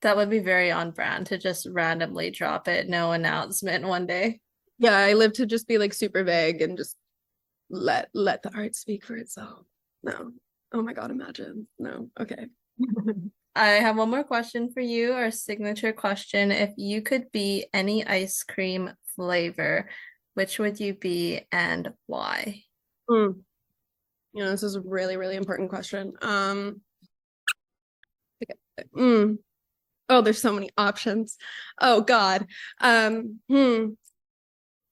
Speaker 2: That would be very on brand to just randomly drop it, no announcement one day.
Speaker 1: Yeah, I live to just be like super vague and just let the art speak for itself. No. Oh my God, imagine. No. Okay.
Speaker 2: I have one more question for you, our signature question. If you could be any ice cream flavor, which would you be and why?
Speaker 1: Mm. You know, this is a really, really important question. Oh, there's so many options. Oh God.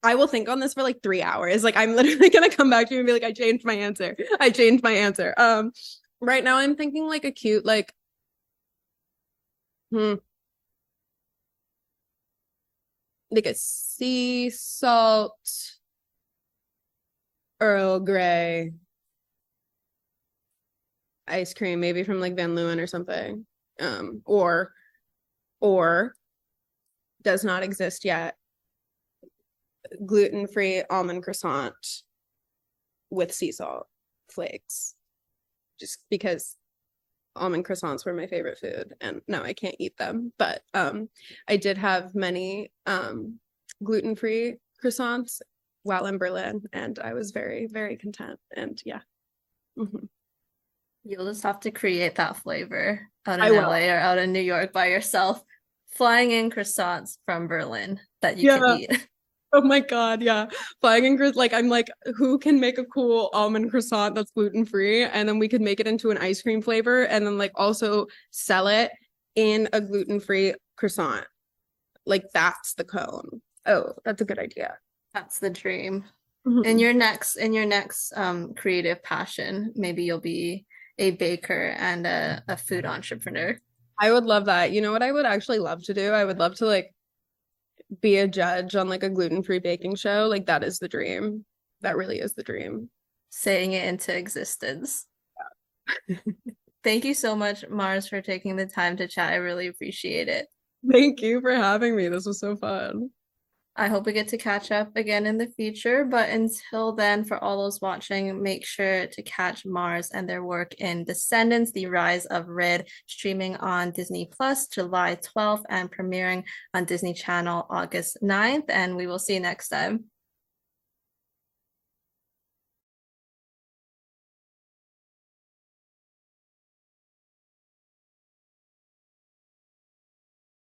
Speaker 1: I will think on this for like 3 hours. Like I'm literally gonna come back to you and be like, I changed my answer. I changed my answer. Right now I'm thinking like a cute hmm, like a sea salt Earl Grey ice cream, maybe from like Van Leeuwen or something. Or does not exist yet. Gluten-free almond croissant with sea salt flakes. Just because almond croissants were my favorite food and now I can't eat them. But I did have many gluten-free croissants while in Berlin and I was very, very content. And yeah. Mm-hmm.
Speaker 2: You'll just have to create that flavor out
Speaker 1: I
Speaker 2: in
Speaker 1: will.
Speaker 2: LA or out in New York by yourself, flying in croissants from Berlin that you can
Speaker 1: Yeah.
Speaker 2: eat.
Speaker 1: Oh my God, yeah. Flying in like I'm like, who can make a cool almond croissant that's gluten-free? And then we could make it into an ice cream flavor and then like also sell it in a gluten-free croissant. Like that's the cone. Oh, that's a good idea.
Speaker 2: That's the dream. In
Speaker 1: Mhm.
Speaker 2: your next creative passion, maybe you'll be a baker and a food entrepreneur.
Speaker 1: I would love that. You know what I would actually love to do? I would love to like be a judge on like a gluten-free baking show. Like that is the dream. That really is the dream.
Speaker 2: Saying it into existence. Thank you so much, Mars, for taking the time to chat. I really appreciate it.
Speaker 1: Thank you for having me. This was so fun.
Speaker 2: I hope we get to catch up again in the future. But until then, for all those watching, make sure to catch Mars and their work in Descendants, The Rise of Red, streaming on Disney Plus July 12th and premiering on Disney Channel August 9th. And we will see you next time.